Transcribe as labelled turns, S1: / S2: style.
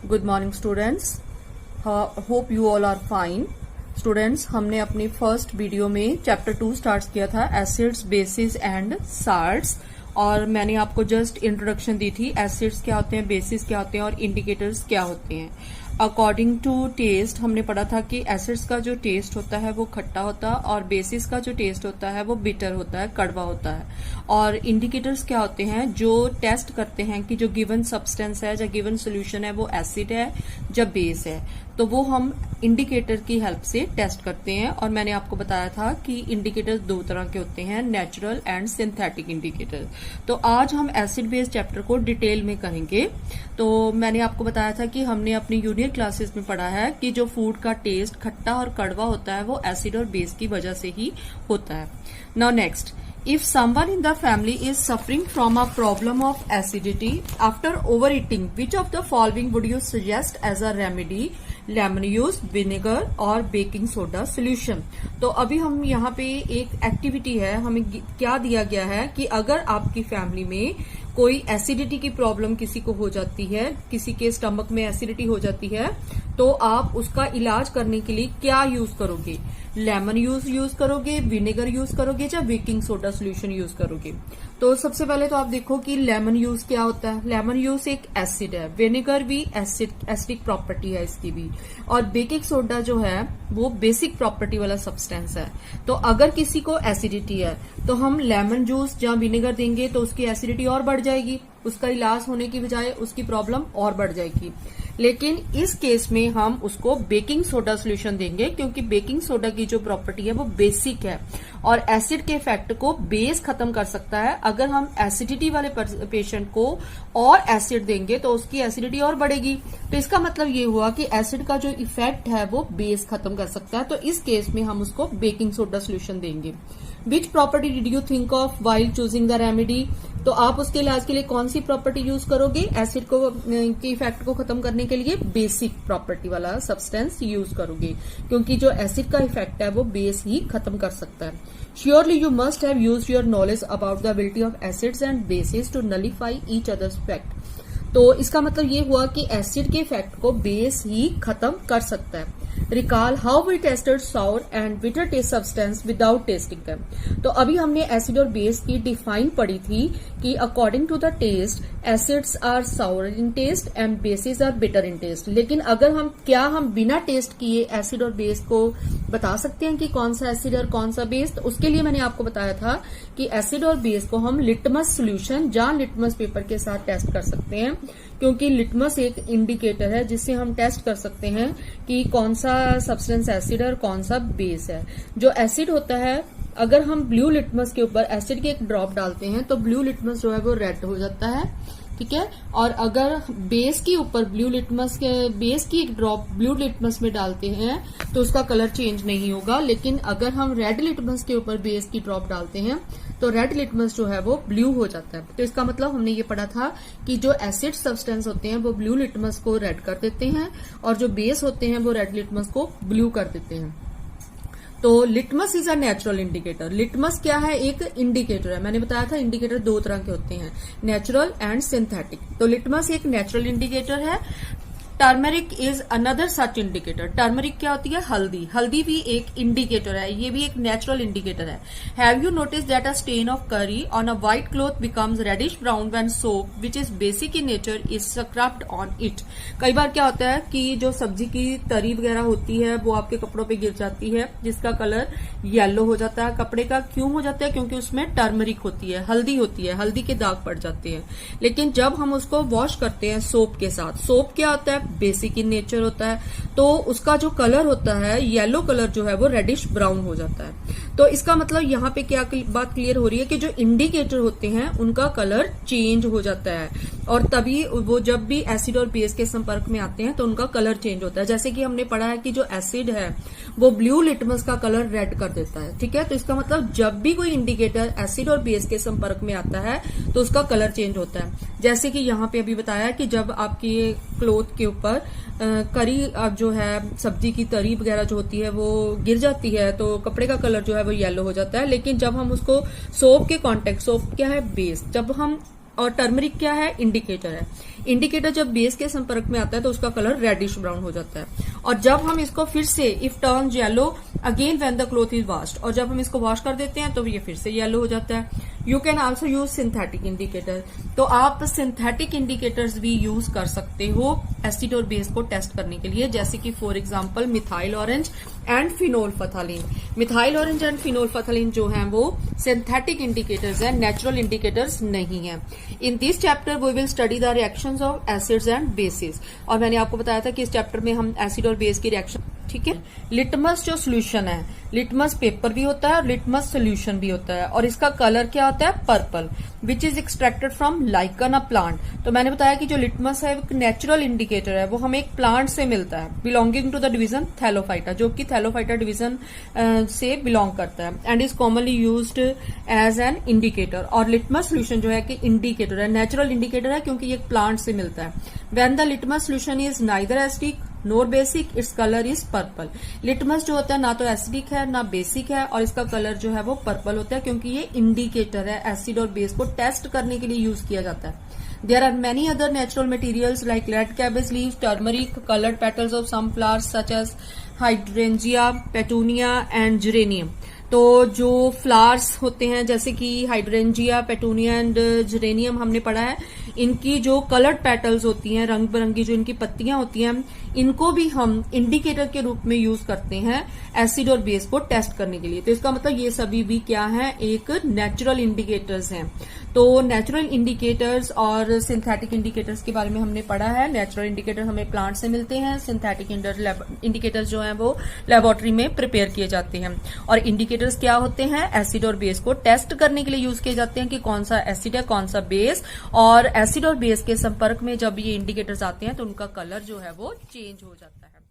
S1: Good morning students, hope you all are fine. Students, हमने अपनी first video में chapter 2 start किया था, एसिड्स, बेसिस एंड साल्ट्स, और मैंने आपको जस्ट इंट्रोडक्शन दी थी। एसिड्स क्या होते हैं, बेसिस क्या होते हैं और इंडिकेटर्स क्या होते हैं। अकॉर्डिंग टू टेस्ट हमने पढ़ा था कि एसिड्स का जो टेस्ट होता है वो खट्टा होता है और बेसिस का जो टेस्ट होता है वो बिटर होता है, कड़वा होता है। और इंडिकेटर्स क्या होते हैं, जो टेस्ट करते हैं कि जो गिवन सब्सटेंस है या गिवन सोल्यूशन है वो एसिड है या बेस है, तो वो हम इंडिकेटर की हेल्प से टेस्ट करते हैं। और मैंने आपको बताया था कि इंडिकेटर्स दो तरह के होते हैं, नेचुरल एंड सिंथेटिक इंडिकेटर। तो आज हम एसिड बेस चैप्टर को डिटेल में करेंगे। तो मैंने आपको बताया था कि हमने अपनी जूनियर क्लासेस में पढ़ा है कि जो फूड का टेस्ट खट्टा और कड़वा होता है वो एसिड और बेस की वजह से ही होता है। Now next, if someone in the family is suffering from a problem of acidity after overeating, which of the following would you suggest as a remedy? Lemon use, vinegar और baking soda solution. तो अभी हम यहाँ पे एक activity है, हमें क्या दिया गया है कि अगर आपकी फैमिली में कोई एसिडिटी की प्रॉब्लम किसी को हो जाती है, किसी के स्टमक में एसिडिटी हो जाती है, तो आप उसका इलाज करने के लिए क्या यूज करोगे? लेमन यूज करोगे, विनेगर यूज करोगे या बेकिंग सोडा सोल्यूशन यूज करोगे? तो सबसे पहले तो आप देखो कि लेमन यूज क्या होता है। लेमन यूज एक एसिड है, विनेगर भी एसिडिक प्रॉपर्टी है इसकी भी, और बेकिंग सोडा जो है वो बेसिक प्रॉपर्टी वाला सब्सटेंस है। तो अगर किसी को एसिडिटी है तो हम लेमन जूस या विनेगर देंगे तो उसकी एसिडिटी और बढ़ जाएगी, उसका इलाज होने की बजाय उसकी प्रॉब्लम और बढ़ जाएगी। लेकिन इस केस में हम उसको बेकिंग सोडा सोल्यूशन देंगे, क्योंकि बेकिंग सोडा की जो प्रॉपर्टी है वो बेसिक है और एसिड के इफेक्ट को बेस खत्म कर सकता है। अगर हम एसिडिटी वाले पेशेंट को और एसिड देंगे तो उसकी एसिडिटी और बढ़ेगी। तो इसका मतलब ये हुआ कि एसिड का जो इफेक्ट है वो बेस खत्म कर सकता है। तो इस केस में हम उसको बेकिंग सोडा सोल्यूशन देंगे। Which property did you think of while choosing the remedy? तो आप उसके इलाज के लिए कौन सी प्रॉपर्टी यूज करोगे? एसिड को के इफेक्ट को खत्म करने के लिए बेसिक प्रॉपर्टी वाला सब्सटेंस यूज करोगे, क्योंकि जो एसिड का इफेक्ट है वो बेस ही खत्म कर सकता है। Surely you must have used your knowledge about the ability of acids and bases to nullify each others effect. तो इसका मतलब ये हुआ कि एसिड के इफेक्ट को बेस ही खत्म कर सकता है। Recall how we tested sour and bitter taste substance without tasting them. तो अभी हमने एसिड और बेस की डिफाइन पढ़ी थी कि according to the taste acids are sour in taste and bases are bitter in taste. लेकिन अगर हम बिना टेस्ट किए एसिड और बेस को बता सकते हैं कि कौन सा एसिड और कौन सा बेस? तो उसके लिए मैंने आपको बताया था कि एसिड और बेस को हम लिटमस सोल्यूशन या लिटमस पेपर के साथ टेस्ट कर सकते हैं, क्योंकि लिटमस एक इंडिकेटर है जिससे हम टेस्ट कर सकते हैं कि कौन सा सब्सटेंस एसिड है और कौन सा बेस है। जो एसिड होता है, अगर हम ब्लू लिटमस के ऊपर एसिड के एक ड्रॉप डालते हैं तो ब्लू लिटमस जो है वो रेड हो जाता है, ठीक है। और अगर बेस के ऊपर बेस की एक ड्रॉप ब्लू लिटमस में डालते हैं तो उसका कलर चेंज नहीं होगा। लेकिन अगर हम रेड लिटमस के ऊपर बेस की ड्रॉप डालते हैं तो रेड लिटमस जो है वो ब्लू हो जाता है। तो इसका मतलब हमने ये पढ़ा था कि जो एसिड सब्सटेंस होते हैं वो ब्लू लिटमस को रेड कर देते हैं और जो बेस होते हैं वो रेड लिटमस को ब्लू कर देते हैं। तो litmus is a natural indicator. Litmus क्या है? एक इंडिकेटर है। मैंने बताया था इंडिकेटर दो तरह के होते हैं, नेचुरल एंड सिंथेटिक। तो लिटमस एक नेचुरल इंडिकेटर है। Turmeric is another such indicator. Turmeric क्या होती है? हल्दी। हल्दी भी एक इंडिकेटर है, ये भी एक नेचुरल इंडिकेटर है। Have you notice that a stain of curry on a white cloth becomes reddish brown when soap which is basic in nature is scrubbed on it. कई बार क्या होता है कि जो सब्जी की तरी वगैरह होती है वो आपके कपड़ों पे गिर जाती है, जिसका कलर येलो हो जाता है कपड़े का। क्यों हो जाता है? क्योंकि उसमें टर्मरिक होती है, हल्दी होती है, हल्दी के दाग पड़ जाते हैं। लेकिन जब हम उसको वॉश करते हैं सोप के साथ, सोप क्या होता है? बेसिक इन नेचर होता है, तो उसका जो कलर होता है येलो कलर जो है वो रेडिश ब्राउन हो जाता है। तो इसका मतलब यहाँ पे क्या बात क्लियर हो रही है कि जो इंडिकेटर होते हैं उनका कलर चेंज हो जाता है, और तभी वो जब भी एसिड और बेस के संपर्क में आते हैं तो उनका कलर चेंज होता है। जैसे कि हमने पढ़ा है कि जो एसिड है वो ब्लू लिटमस का कलर रेड कर देता है, ठीक है। तो इसका मतलब जब भी कोई इंडिकेटर एसिड और बेस के संपर्क में आता है तो उसका कलर चेंज होता है। जैसे कि यहाँ पे अभी बताया कि जब आपकी क्लोथ के ऊपर करी जो है सब्जी की तरी वगैरह जो होती है वो गिर जाती है तो कपड़े का कलर जो है वो येलो हो जाता है। लेकिन जब हम उसको सोप के कॉन्टेक्ट, सोप क्या है? बेस, जब हम और टर्मरिक क्या है, इंडिकेटर है। इंडिकेटर जब बेस के संपर्क में आता है तो उसका कलर रेडिश ब्राउन हो जाता है। और जब हम इसको फिर से if turn yellow again when the cloth is washed, और जब हम इसको वॉश कर देते हैं तो ये फिर से येलो हो जाता है। You can also use synthetic indicator, तो आप सिंथेटिक इंडिकेटर्स भी यूज कर सकते हो एसिड और बेस को टेस्ट करने के लिए, जैसे कि for example methyl orange and phenolphthalein. Methyl orange and phenolphthalein जो है वो सिंथेटिक इंडिकेटर्स हैं, नेचुरल इंडिकेटर्स नहीं है। In this chapter we will study the reactions of acids and bases, और मैंने आपको बताया था कि इस चैप्टर में हम एसिड और बेस की रिएक्शन, ठीक है। लिटमस जो सोल्यूशन है, लिटमस पेपर भी होता है और लिटमस सोल्यूशन भी होता है, और इसका कलर क्या होता है, purple, which is extracted from lichen a plant. तो मैंने बताया कि जो लिटमस है एक नेचुरल इंडिकेटर है, वो हमें एक प्लांट से मिलता है belonging to the division thallophyta, जो कि थैलोफाइटा डिवीजन से बिलोंग करता है, and is commonly used as an indicator. और लिटमस सोल्यूशन जो है कि इंडिकेटर है, नेचुरल इंडिकेटर है क्योंकि ये एक प्लांट से मिलता है। When the litmus solution is neither acidic NOR basic, its colour is purple. Litmus जो होता है ना तो एसिडिक है ना बेसिक है, और इसका कलर जो है वो पर्पल होता है क्योंकि ये इंडिकेटर है, एसिड और बेस को टेस्ट करने के लिए यूज किया जाता है। There are many other natural materials like red cabbage leaves, turmeric, colored petals of some flowers such as hydrangea, petunia and geranium. तो जो फ्लावर्स होते हैं जैसे कि हाइड्रेंजिया, पेटूनिया एंड जेरेनियम हमने पढ़ा है, इनकी जो कलर्ड पेटल्स होती हैं, रंग बिरंगी जो इनकी पत्तियां होती हैं, इनको भी हम इंडिकेटर के रूप में यूज करते हैं एसिड और बेस को टेस्ट करने के लिए। तो इसका मतलब ये सभी भी क्या है, एक नेचुरल इंडिकेटर्स हैं। तो नेचुरल इंडिकेटर्स और सिंथेटिक इंडिकेटर्स के बारे में हमने पढ़ा है। नेचुरल इंडिकेटर हमें प्लांट से मिलते हैं, सिंथेटिक इंडिकेटर्स जो हैं वो लेबोरेटरी में प्रिपेयर किए जाते हैं। और इंडिकेटर्स क्या होते हैं, एसिड और बेस को टेस्ट करने के लिए यूज किए जाते हैं कि कौन सा एसिड है कौन सा बेस, और एसिड और बेस के संपर्क में जब ये इंडिकेटर्स आते हैं तो उनका कलर जो है वो चेंज हो जाता है।